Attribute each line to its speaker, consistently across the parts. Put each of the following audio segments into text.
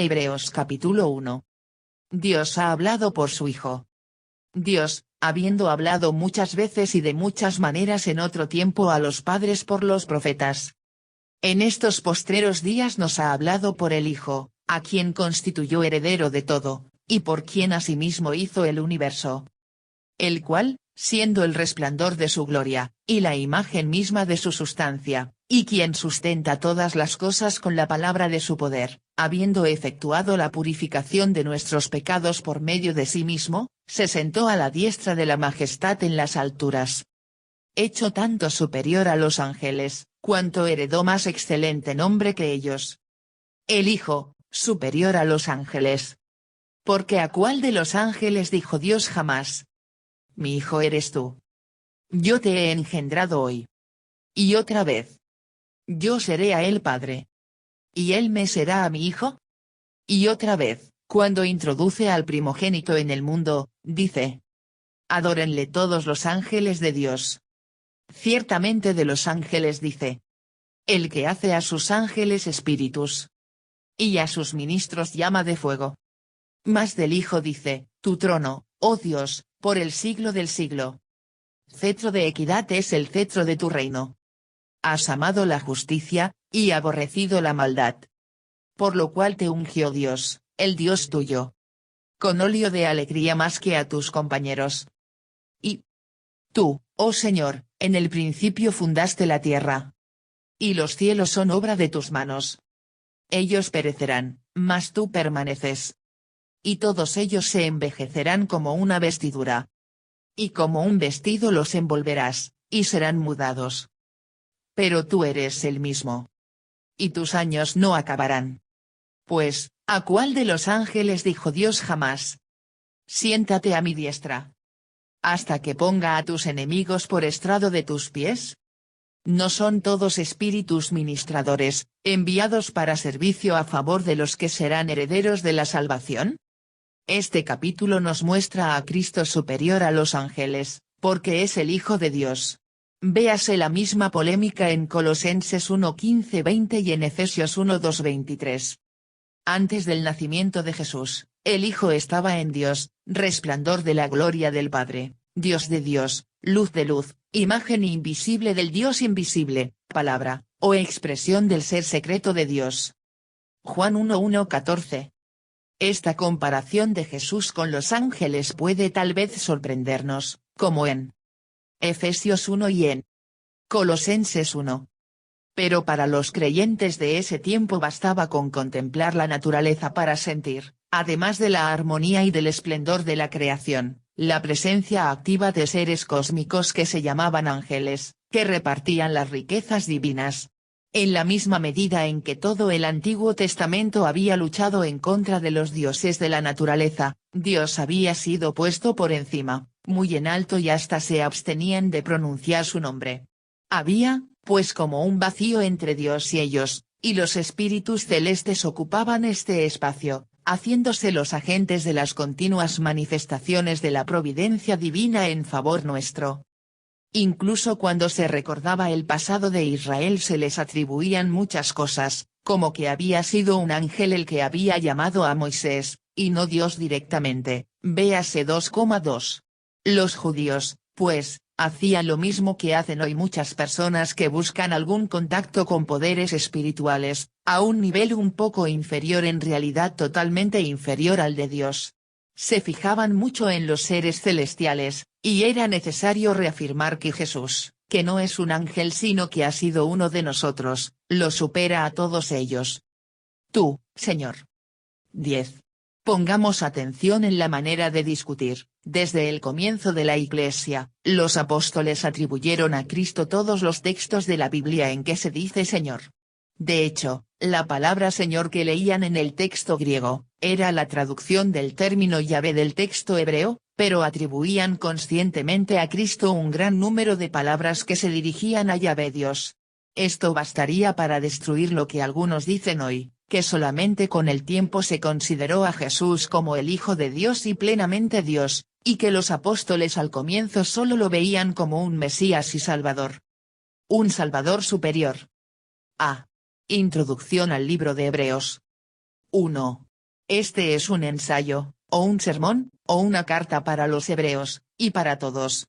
Speaker 1: Hebreos capítulo 1. Dios ha hablado por su Hijo. Dios, habiendo hablado muchas veces y de muchas maneras en otro tiempo a los padres por los profetas, en estos postreros días nos ha hablado por el Hijo, a quien constituyó heredero de todo, y por quien asimismo hizo el universo. El cual, siendo el resplandor de su gloria, y la imagen misma de su sustancia, y quien sustenta todas las cosas con la palabra de su poder, habiendo efectuado la purificación de nuestros pecados por medio de sí mismo, se sentó a la diestra de la majestad en las alturas. Hecho tanto superior a los ángeles, cuanto heredó más excelente nombre que ellos. El Hijo, superior a los ángeles. Porque ¿a cuál de los ángeles dijo Dios jamás: mi hijo eres tú? Yo te he engendrado hoy. Y otra vez: yo seré a él padre. Y él me será a mi hijo. Y otra vez, cuando introduce al primogénito en el mundo, dice: adórenle todos los ángeles de Dios. Ciertamente de los ángeles dice: el que hace a sus ángeles espíritus. Y a sus ministros llama de fuego. Mas del Hijo dice: tu trono, oh Dios, por el siglo del siglo. Cetro de equidad es el cetro de tu reino. Has amado la justicia, y aborrecido la maldad. Por lo cual te ungió Dios, el Dios tuyo, con óleo de alegría más que a tus compañeros. Y tú, oh Señor, en el principio fundaste la tierra. Y los cielos son obra de tus manos. Ellos perecerán, mas tú permaneces. Y todos ellos se envejecerán como una vestidura. Y como un vestido los envolverás, y serán mudados. Pero tú eres el mismo. Y tus años no acabarán. Pues, ¿a cuál de los ángeles dijo Dios jamás: siéntate a mi diestra, hasta que ponga a tus enemigos por estrado de tus pies? ¿No son todos espíritus ministradores, enviados para servicio a favor de los que serán herederos de la salvación? Este capítulo nos muestra a Cristo superior a los ángeles, porque es el Hijo de Dios. Véase la misma polémica en Colosenses 1:15-20 y en Efesios 1:2-23. Antes del nacimiento de Jesús, el Hijo estaba en Dios, resplandor de la gloria del Padre, Dios de Dios, luz de luz, imagen invisible del Dios invisible, palabra, o expresión del ser secreto de Dios. Juan 1:1-14. Esta comparación de Jesús con los ángeles puede tal vez sorprendernos, como en Efesios 1 y en Colosenses 1. Pero para los creyentes de ese tiempo bastaba con contemplar la naturaleza para sentir, además de la armonía y del esplendor de la creación, la presencia activa de seres cósmicos que se llamaban ángeles, que repartían las riquezas divinas. En la misma medida en que todo el Antiguo Testamento había luchado en contra de los dioses de la naturaleza, Dios había sido puesto por encima, muy en alto, y hasta se abstenían de pronunciar su nombre. Había, pues, como un vacío entre Dios y ellos, y los espíritus celestes ocupaban este espacio, haciéndose los agentes de las continuas manifestaciones de la providencia divina en favor nuestro. Incluso cuando se recordaba el pasado de Israel se les atribuían muchas cosas, como que había sido un ángel el que había llamado a Moisés, y no Dios directamente, véase 2,2. Los judíos, pues, hacían lo mismo que hacen hoy muchas personas que buscan algún contacto con poderes espirituales, a un nivel un poco inferior, en realidad totalmente inferior al de Dios. Se fijaban mucho en los seres celestiales, y era necesario reafirmar que Jesús, que no es un ángel sino que ha sido uno de nosotros, lo supera a todos ellos. Tú, Señor. 10. Pongamos atención en la manera de discutir. Desde el comienzo de la Iglesia, los apóstoles atribuyeron a Cristo todos los textos de la Biblia en que se dice Señor. De hecho, la palabra Señor que leían en el texto griego, era la traducción del término Yahvé del texto hebreo, pero atribuían conscientemente a Cristo un gran número de palabras que se dirigían a Yahvé Dios. Esto bastaría para destruir lo que algunos dicen hoy, que solamente con el tiempo se consideró a Jesús como el Hijo de Dios y plenamente Dios, y que los apóstoles al comienzo solo lo veían como un Mesías y Salvador. Un Salvador superior. A. Introducción al libro de Hebreos. 1. Este es un ensayo, o un sermón, o una carta para los hebreos, y para todos.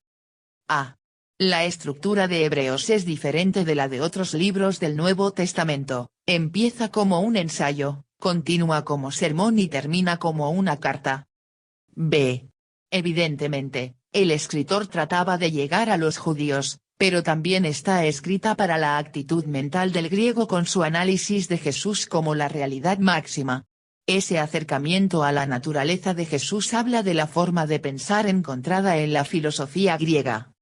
Speaker 1: A. La estructura de Hebreos es diferente de la de otros libros del Nuevo Testamento, empieza como un ensayo, continúa como sermón y termina como una carta. B. Evidentemente, el escritor trataba de llegar a los judíos, pero también está escrita para la actitud mental del griego con su análisis de Jesús como la realidad máxima. Ese acercamiento a la naturaleza de Jesús habla de la forma de pensar encontrada en la filosofía griega.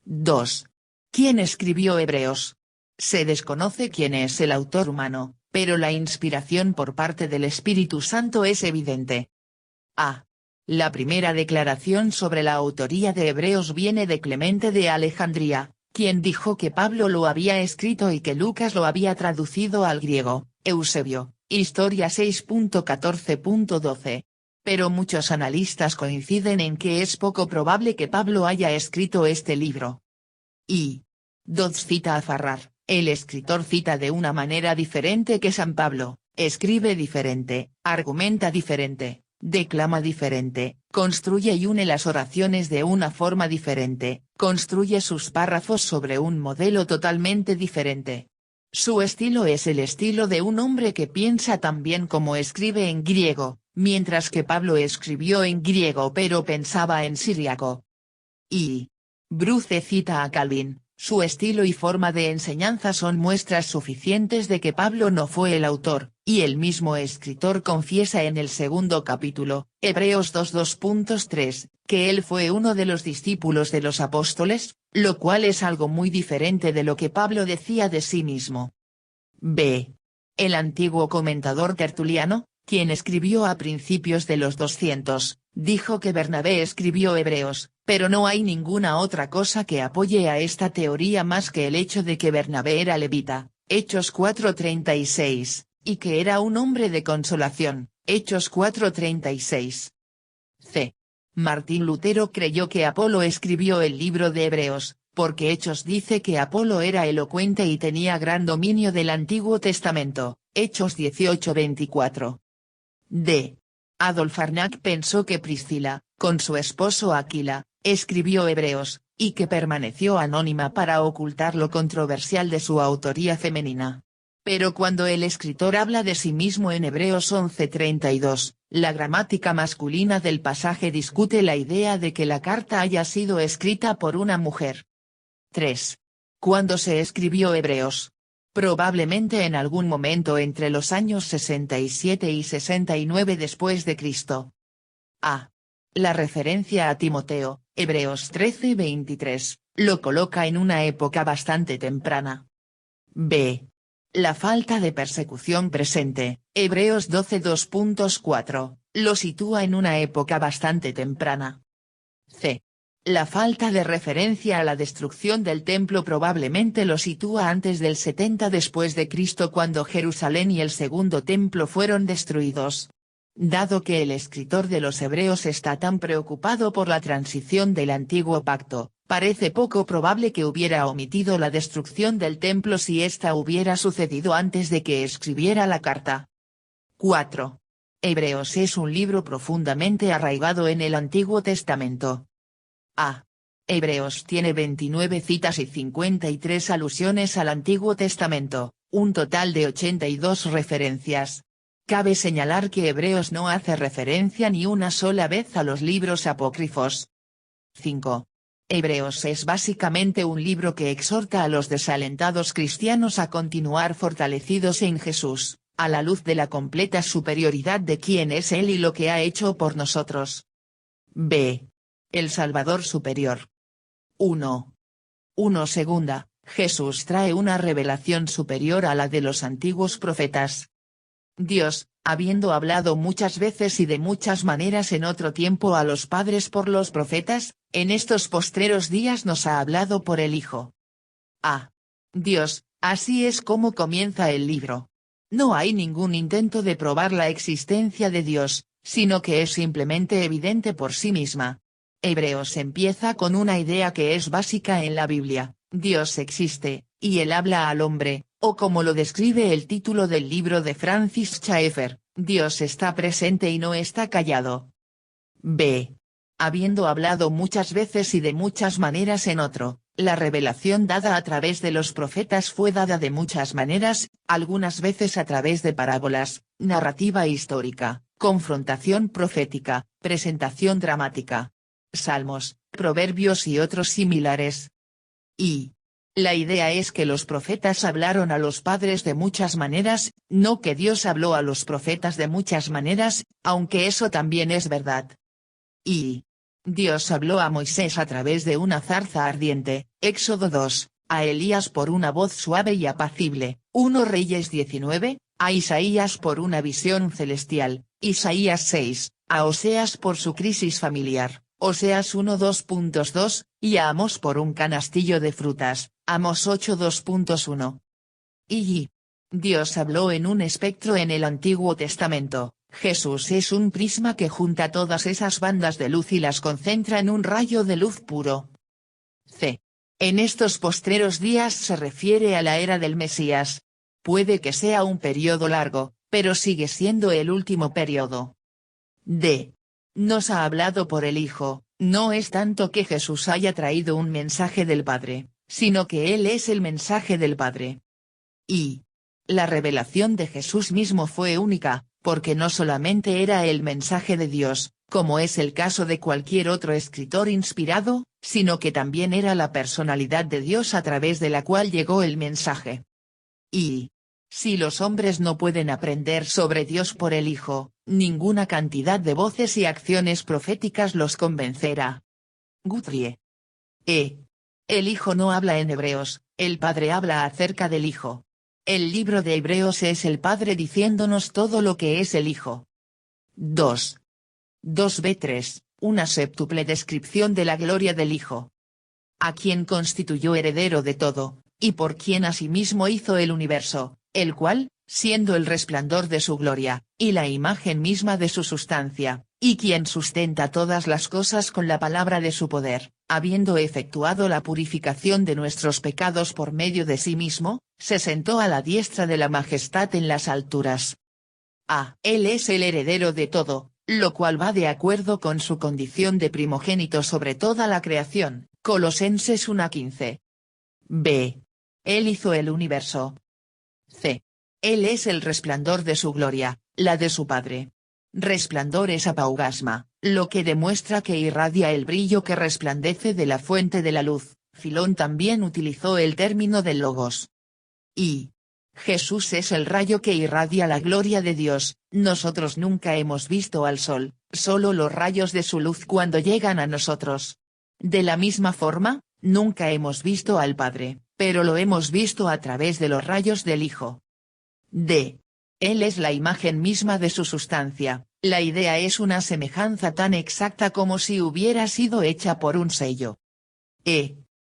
Speaker 1: 2. ¿Quién escribió Hebreos? Se desconoce quién es el autor humano, pero la inspiración por parte del Espíritu Santo es evidente. A. La primera declaración sobre la autoría de Hebreos viene de Clemente de Alejandría, quien dijo que Pablo lo había escrito y que Lucas lo había traducido al griego. Eusebio, Historia 6.14.12. Pero muchos analistas coinciden en que es poco probable que Pablo haya escrito este libro. Y. Dodds cita a Farrar, el escritor cita de una manera diferente que San Pablo, escribe diferente, argumenta diferente, declama diferente, construye y une las oraciones de una forma diferente, construye sus párrafos sobre un modelo totalmente diferente. Su estilo es el estilo de un hombre que piensa tan bien como escribe en griego, mientras que Pablo escribió en griego pero pensaba en siríaco. Y. Bruce cita a Calvin, su estilo y forma de enseñanza son muestras suficientes de que Pablo no fue el autor, y el mismo escritor confiesa en el segundo capítulo, Hebreos 2.2.3, que él fue uno de los discípulos de los apóstoles, lo cual es algo muy diferente de lo que Pablo decía de sí mismo. B. El antiguo comentador Tertuliano, quien escribió a principios de los 200, dijo que Bernabé escribió Hebreos, pero no hay ninguna otra cosa que apoye a esta teoría más que el hecho de que Bernabé era levita, Hechos 4:36, y que era un hombre de consolación, Hechos 4:36. C. Martín Lutero creyó que Apolo escribió el libro de Hebreos, porque Hechos dice que Apolo era elocuente y tenía gran dominio del Antiguo Testamento, Hechos 18:24. D. Adolf Arnack pensó que Priscila, con su esposo Aquila, escribió Hebreos, y que permaneció anónima para ocultar lo controversial de su autoría femenina. Pero cuando el escritor habla de sí mismo en Hebreos 11:32, la gramática masculina del pasaje discute la idea de que la carta haya sido escrita por una mujer. 3. ¿Cuándo se escribió Hebreos? Probablemente en algún momento entre los años 67 y 69 después de Cristo. A. La referencia a Timoteo, Hebreos 13:23, lo coloca en una época bastante temprana. B. La falta de persecución presente, Hebreos 12:2.4, lo sitúa en una época bastante temprana. C. La falta de referencia a la destrucción del templo probablemente lo sitúa antes del 70 después de Cristo cuando Jerusalén y el segundo templo fueron destruidos. Dado que el escritor de los Hebreos está tan preocupado por la transición del antiguo pacto, parece poco probable que hubiera omitido la destrucción del templo si ésta hubiera sucedido antes de que escribiera la carta. 4. Hebreos es un libro profundamente arraigado en el Antiguo Testamento. A. Hebreos tiene 29 citas y 53 alusiones al Antiguo Testamento, un total de 82 referencias. Cabe señalar que Hebreos no hace referencia ni una sola vez a los libros apócrifos. 5. Hebreos es básicamente un libro que exhorta a los desalentados cristianos a continuar fortalecidos en Jesús, a la luz de la completa superioridad de quién es Él y lo que ha hecho por nosotros. B. El Salvador superior. 1. Segunda, Jesús trae una revelación superior a la de los antiguos profetas. Dios, habiendo hablado muchas veces y de muchas maneras en otro tiempo a los padres por los profetas, en estos postreros días nos ha hablado por el Hijo. A. Dios, así es como comienza el libro. No hay ningún intento de probar la existencia de Dios, sino que es simplemente evidente por sí misma. Hebreos empieza con una idea que es básica en la Biblia: Dios existe, y Él habla al hombre, o como lo describe el título del libro de Francis Schaeffer, Dios está presente y no está callado. B. Habiendo hablado muchas veces y de muchas maneras en otro, la revelación dada a través de los profetas fue dada de muchas maneras, algunas veces a través de parábolas, narrativa histórica, confrontación profética, presentación dramática, salmos, proverbios y otros similares. Y la idea es que los profetas hablaron a los padres de muchas maneras, no que Dios habló a los profetas de muchas maneras, aunque eso también es verdad. Y Dios habló a Moisés a través de una zarza ardiente, Éxodo 2, a Elías por una voz suave y apacible, 1 Reyes 19, a Isaías por una visión celestial, Isaías 6, a Oseas por su crisis familiar, Oseas 1 2.2, y a Amós por un canastillo de frutas, Amós 8 2.1. Y Dios habló en un espectro en el Antiguo Testamento. Jesús es un prisma que junta todas esas bandas de luz y las concentra en un rayo de luz puro. C. En estos postreros días se refiere a la era del Mesías. Puede que sea un periodo largo, pero sigue siendo el último periodo. D. Nos ha hablado por el Hijo, no es tanto que Jesús haya traído un mensaje del Padre, sino que Él es el mensaje del Padre. Y la revelación de Jesús mismo fue única, porque no solamente era el mensaje de Dios, como es el caso de cualquier otro escritor inspirado, sino que también era la personalidad de Dios a través de la cual llegó el mensaje. Y si los hombres no pueden aprender sobre Dios por el Hijo, ninguna cantidad de voces y acciones proféticas los convencerá. Guthrie. El Hijo no habla en Hebreos, el Padre habla acerca del Hijo. El libro de Hebreos es el Padre diciéndonos todo lo que es el Hijo. 2. 2b3, una séptuple descripción de la gloria del Hijo. A quien constituyó heredero de todo, y por quien asimismo hizo el universo, el cual, siendo el resplandor de su gloria, y la imagen misma de su sustancia, y quien sustenta todas las cosas con la palabra de su poder, habiendo efectuado la purificación de nuestros pecados por medio de sí mismo, se sentó a la diestra de la majestad en las alturas. Él es el heredero de todo, lo cual va de acuerdo con su condición de primogénito sobre toda la creación, Colosenses 1:15. B. Él hizo el universo. C. Él es el resplandor de su gloria, la de su Padre. Resplandor es apaugasma, lo que demuestra que irradia el brillo que resplandece de la fuente de la luz. Filón también utilizó el término del logos. Y Jesús es el rayo que irradia la gloria de Dios. Nosotros nunca hemos visto al sol, solo los rayos de su luz cuando llegan a nosotros. De la misma forma, nunca hemos visto al Padre, pero lo hemos visto a través de los rayos del Hijo. D. Él es la imagen misma de su sustancia, la idea es una semejanza tan exacta como si hubiera sido hecha por un sello.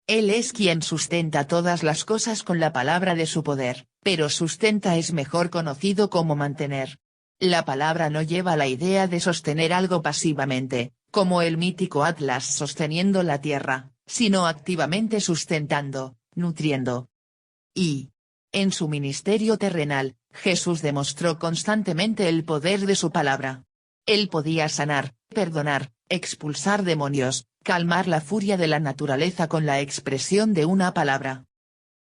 Speaker 1: Él es quien sustenta todas las cosas con la palabra de su poder, pero sustenta es mejor conocido como mantener. La palabra no lleva la idea de sostener algo pasivamente, como el mítico Atlas sosteniendo la tierra, sino activamente sustentando, nutriendo. Y en su ministerio terrenal, Jesús demostró constantemente el poder de su palabra. Él podía sanar, perdonar, expulsar demonios, calmar la furia de la naturaleza con la expresión de una palabra.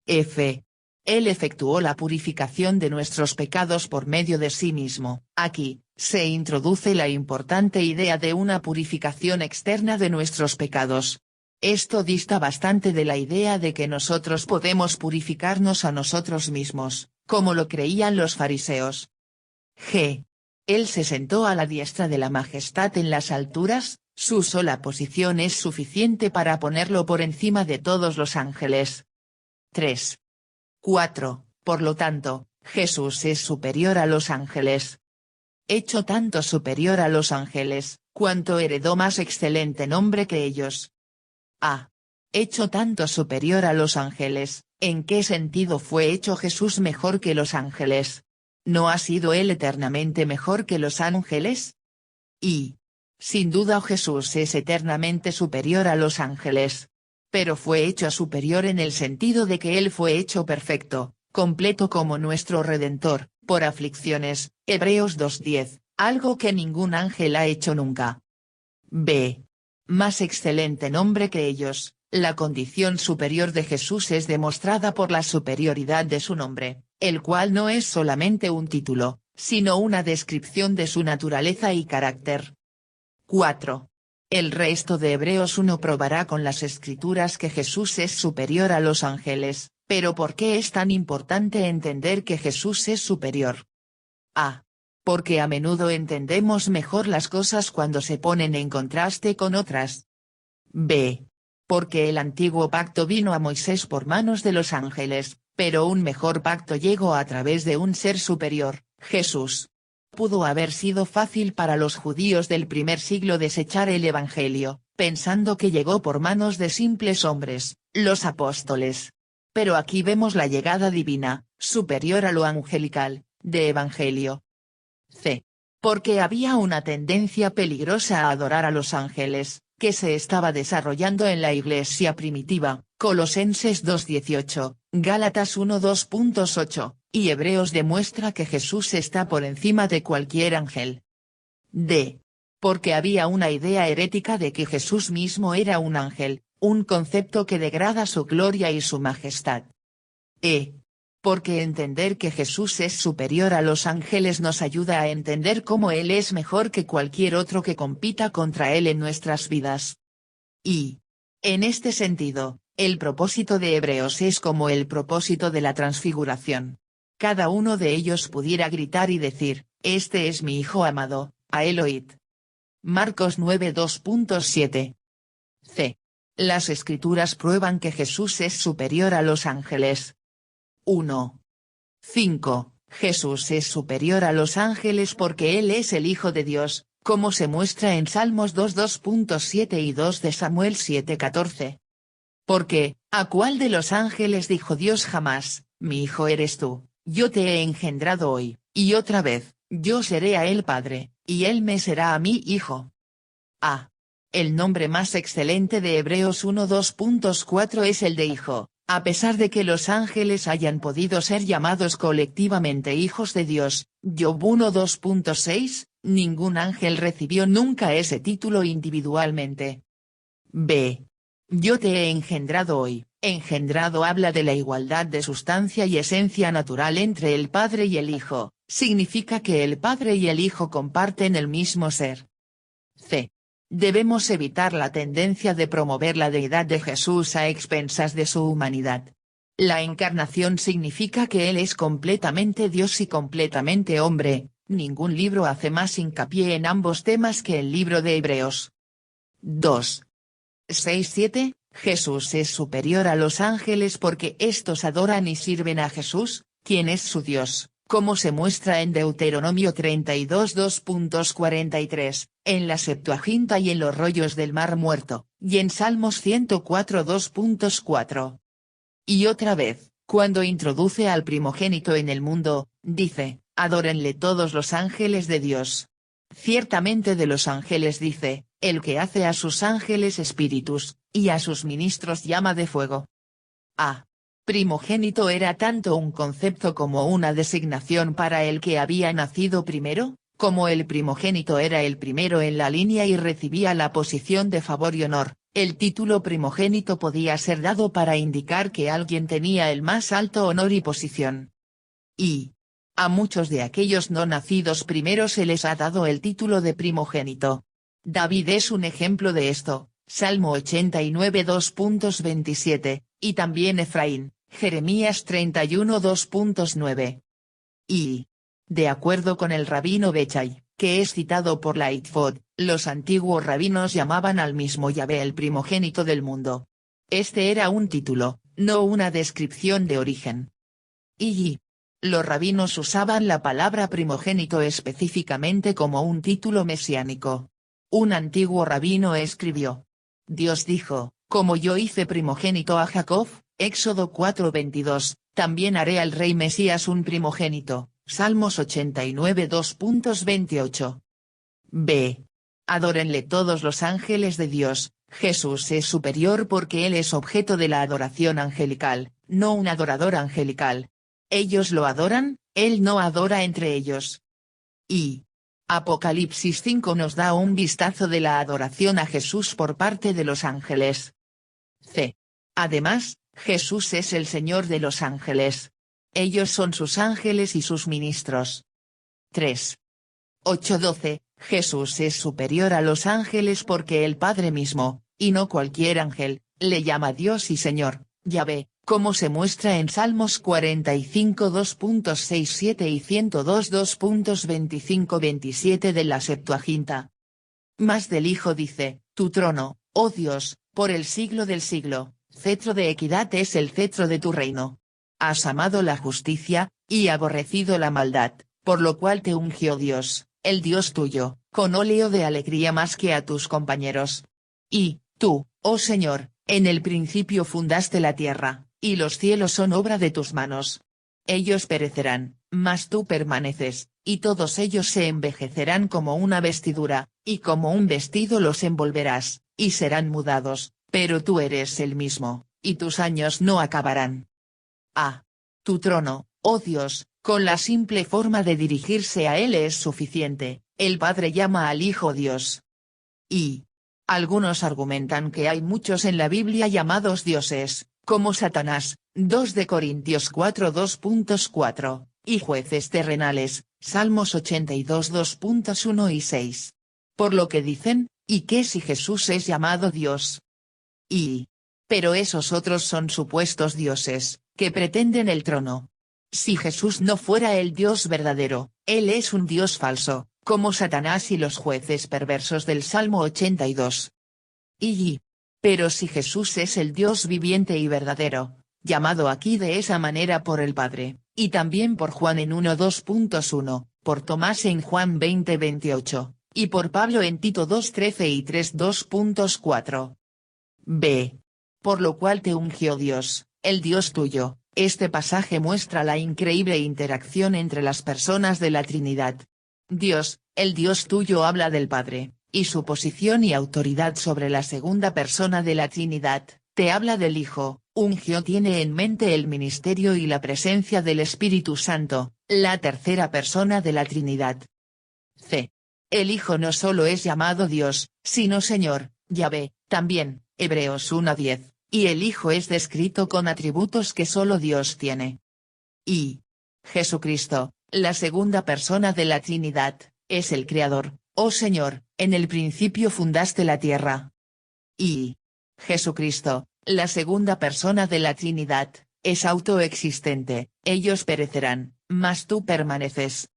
Speaker 1: Él efectuó la purificación de nuestros pecados por medio de sí mismo. Aquí, se introduce la importante idea de una purificación externa de nuestros pecados. Esto dista bastante de la idea de que nosotros podemos purificarnos a nosotros mismos, como lo creían los fariseos. Él se sentó a la diestra de la majestad en las alturas, su sola posición es suficiente para ponerlo por encima de todos los ángeles. 3. 4. Por lo tanto, Jesús es superior a los ángeles. Hecho tanto superior a los ángeles, cuanto heredó más excelente nombre que ellos. Hecho tanto superior a los ángeles, ¿en qué sentido fue hecho Jesús mejor que los ángeles? ¿No ha sido él eternamente mejor que los ángeles? Y sin duda Jesús es eternamente superior a los ángeles. Pero fue hecho superior en el sentido de que él fue hecho perfecto, completo como nuestro Redentor, por aflicciones, Hebreos 2:10, algo que ningún ángel ha hecho nunca. B. Más excelente nombre que ellos, la condición superior de Jesús es demostrada por la superioridad de su nombre, el cual no es solamente un título, sino una descripción de su naturaleza y carácter. 4. El resto de Hebreos 1 probará con las escrituras que Jesús es superior a los ángeles, pero ¿por qué es tan importante entender que Jesús es superior? A. Porque a menudo entendemos mejor las cosas cuando se ponen en contraste con otras. B. Porque el antiguo pacto vino a Moisés por manos de los ángeles, pero un mejor pacto llegó a través de un ser superior, Jesús. Pudo haber sido fácil para los judíos del primer siglo desechar el Evangelio, pensando que llegó por manos de simples hombres, los apóstoles. Pero aquí vemos la llegada divina, superior a lo angelical, de Evangelio. C. Porque había una tendencia peligrosa a adorar a los ángeles, que se estaba desarrollando en la iglesia primitiva, Colosenses 2:18, Gálatas 1:2.8, y Hebreos demuestra que Jesús está por encima de cualquier ángel. D. Porque había una idea herética de que Jesús mismo era un ángel, un concepto que degrada su gloria y su majestad. E. Porque entender que Jesús es superior a los ángeles nos ayuda a entender cómo Él es mejor que cualquier otro que compita contra Él en nuestras vidas. Y, en este sentido, el propósito de Hebreos es como el propósito de la transfiguración. Cada uno de ellos pudiera gritar y decir, este es mi Hijo amado, a él oíd. Marcos 9:2.7. C. Las Escrituras prueban que Jesús es superior a los ángeles. 1. 5. Jesús es superior a los ángeles porque Él es el Hijo de Dios, como se muestra en Salmos 2:2.7 y 2 de Samuel 7:14. Porque, ¿a cuál de los ángeles dijo Dios jamás, mi hijo eres tú, yo te he engendrado hoy, y otra vez, yo seré a él padre, y él me será a mí hijo? A. El nombre más excelente de Hebreos 1:2.4 es el de hijo, a pesar de que los ángeles hayan podido ser llamados colectivamente hijos de Dios, Job 1:2.6, ningún ángel recibió nunca ese título individualmente. B. Yo te he engendrado hoy. Engendrado habla de la igualdad de sustancia y esencia natural entre el Padre y el Hijo, significa que el Padre y el Hijo comparten el mismo ser. C. Debemos evitar la tendencia de promover la deidad de Jesús a expensas de su humanidad. La encarnación significa que Él es completamente Dios y completamente hombre, ningún libro hace más hincapié en ambos temas que el libro de Hebreos. 2. 6-7, Jesús es superior a los ángeles porque éstos adoran y sirven a Jesús, quien es su Dios, como se muestra en Deuteronomio 32:2.43, en la Septuaginta y en los rollos del Mar Muerto, y en Salmos 104:2.4. Y otra vez, cuando introduce al primogénito en el mundo, dice, adórenle todos los ángeles de Dios. Ciertamente de los ángeles dice, el que hace a sus ángeles espíritus, y a sus ministros llama de fuego. A. Primogénito era tanto un concepto como una designación para el que había nacido primero, como el primogénito era el primero en la línea y recibía la posición de favor y honor, el título primogénito podía ser dado para indicar que alguien tenía el más alto honor y posición. Y a muchos de aquellos no nacidos primero se les ha dado el título de primogénito. David es un ejemplo de esto, Salmo 89:2.27, y también Efraín, Jeremías 31:2.9. Y, de acuerdo con el rabino Bechai, que es citado por la Itfod, los antiguos rabinos llamaban al mismo Yahvé el primogénito del mundo. Este era un título, no una descripción de origen. Y los rabinos usaban la palabra primogénito específicamente como un título mesiánico. Un antiguo rabino escribió: Dios dijo, como yo hice primogénito a Jacob, Éxodo 4:22, también haré al rey Mesías un primogénito, Salmos 89:2.28. B. Adórenle todos los ángeles de Dios. Jesús es superior porque Él es objeto de la adoración angelical, no un adorador angelical. Ellos lo adoran, Él no adora entre ellos. Y Apocalipsis 5 nos da un vistazo de la adoración a Jesús por parte de los ángeles. C. Además, Jesús es el Señor de los ángeles. Ellos son sus ángeles y sus ministros. 3. 8:12, Jesús es superior a los ángeles porque el Padre mismo, y no cualquier ángel, le llama Dios y Señor, Yahvé, como se muestra en Salmos 45 2.67 y 102 2.25-27 de la Septuaginta. Mas del Hijo dice, tu trono, oh Dios, por el siglo del siglo, cetro de equidad es el cetro de tu reino. Has amado la justicia, y aborrecido la maldad, por lo cual te ungió Dios, el Dios tuyo, con óleo de alegría más que a tus compañeros. Y, tú, oh Señor, en el principio fundaste la tierra, y los cielos son obra de tus manos. Ellos perecerán, mas tú permaneces, y todos ellos se envejecerán como una vestidura, y como un vestido los envolverás, y serán mudados, pero tú eres el mismo, y tus años no acabarán. Tu trono, oh Dios, con la simple forma de dirigirse a él es suficiente, el Padre llama al Hijo Dios. Y algunos argumentan que hay muchos en la Biblia llamados dioses, como Satanás, 2 de Corintios 4 2.4, y jueces terrenales, Salmos 82 2.1 y 6. Por lo que dicen, ¿y qué si Jesús es llamado Dios? Pero esos otros son supuestos dioses, que pretenden el trono. Si Jesús no fuera el Dios verdadero, él es un Dios falso, como Satanás y los jueces perversos del Salmo 82. Pero si Jesús es el Dios viviente y verdadero, llamado aquí de esa manera por el Padre, y también por Juan en 1:2.1, por Tomás en Juan 20:28, y por Pablo en Tito 2:13 y 3:2.4. B. Por lo cual te ungió Dios, el Dios tuyo. Este pasaje muestra la increíble interacción entre las personas de la Trinidad. Dios, el Dios tuyo habla del Padre, y su posición y autoridad sobre la segunda persona de la Trinidad, te habla del Hijo, ungió tiene en mente el ministerio y la presencia del Espíritu Santo, la tercera persona de la Trinidad. C. El Hijo no solo es llamado Dios, sino Señor, Yahvé, también, Hebreos 1:10. Y el Hijo es descrito con atributos que solo Dios tiene. Y Jesucristo, la segunda persona de la Trinidad, es el Creador, oh Señor, en el principio fundaste la tierra. Y Jesucristo, la segunda persona de la Trinidad, es autoexistente, ellos perecerán, mas tú permaneces.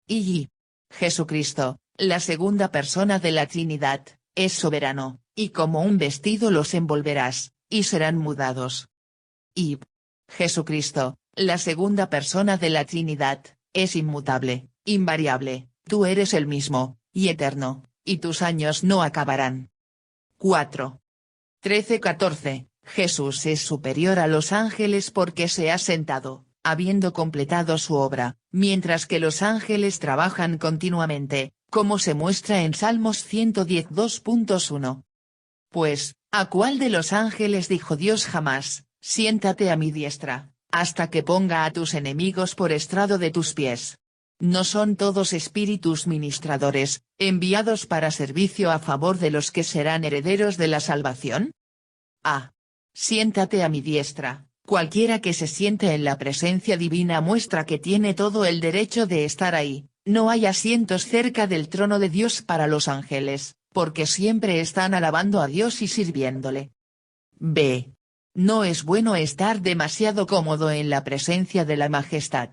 Speaker 1: Y Jesucristo, la segunda persona de la Trinidad, es soberano, y como un vestido los envolverás, y serán mudados. Y Jesucristo, la segunda persona de la Trinidad, es inmutable, invariable, tú eres el mismo, y eterno, y tus años no acabarán. 4. 13-14, Jesús es superior a los ángeles porque se ha sentado, habiendo completado su obra, mientras que los ángeles trabajan continuamente, como se muestra en Salmos 110 2.1. Pues, ¿a cuál de los ángeles dijo Dios jamás, siéntate a mi diestra, hasta que ponga a tus enemigos por estrado de tus pies? ¿No son todos espíritus ministradores, enviados para servicio a favor de los que serán herederos de la salvación? Siéntate a mi diestra, cualquiera que se siente en la presencia divina muestra que tiene todo el derecho de estar ahí, no hay asientos cerca del trono de Dios para los ángeles, porque siempre están alabando a Dios y sirviéndole. B. No es bueno estar demasiado cómodo en la presencia de la majestad.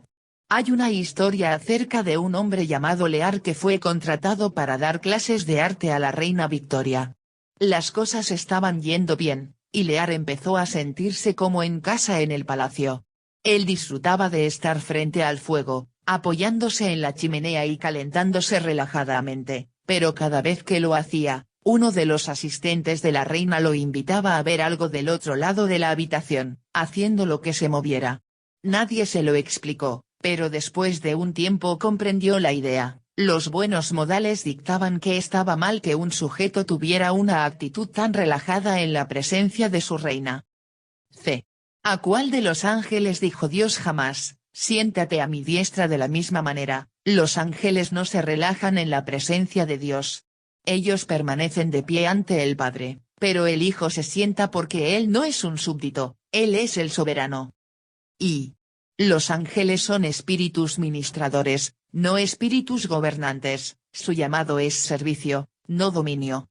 Speaker 1: Hay una historia acerca de un hombre llamado Lear que fue contratado para dar clases de arte a la reina Victoria. Las cosas estaban yendo bien, y Lear empezó a sentirse como en casa en el palacio. Él disfrutaba de estar frente al fuego, apoyándose en la chimenea y calentándose relajadamente, pero cada vez que lo hacía, uno de los asistentes de la reina lo invitaba a ver algo del otro lado de la habitación, haciendo lo que se moviera. Nadie se lo explicó, pero después de un tiempo comprendió la idea. Los buenos modales dictaban que estaba mal que un sujeto tuviera una actitud tan relajada en la presencia de su reina. C. ¿A cuál de los ángeles dijo Dios jamás, siéntate a mi diestra. De la misma manera, los ángeles no se relajan en la presencia de Dios. Ellos permanecen de pie ante el Padre, pero el Hijo se sienta porque Él no es un súbdito, Él es el soberano. Y los ángeles son espíritus ministradores, no espíritus gobernantes, su llamado es servicio, no dominio.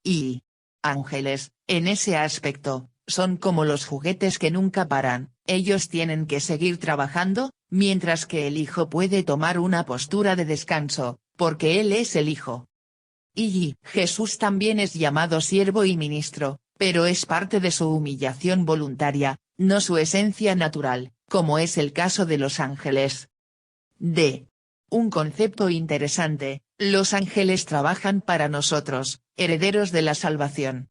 Speaker 1: Y ángeles, en ese aspecto, son como los juguetes que nunca paran, ellos tienen que seguir trabajando, mientras que el Hijo puede tomar una postura de descanso, porque Él es el Hijo. Y Jesús también es llamado siervo y ministro, pero es parte de su humillación voluntaria, no su esencia natural, como es el caso de los ángeles. D. Un concepto interesante, los ángeles trabajan para nosotros, herederos de la salvación.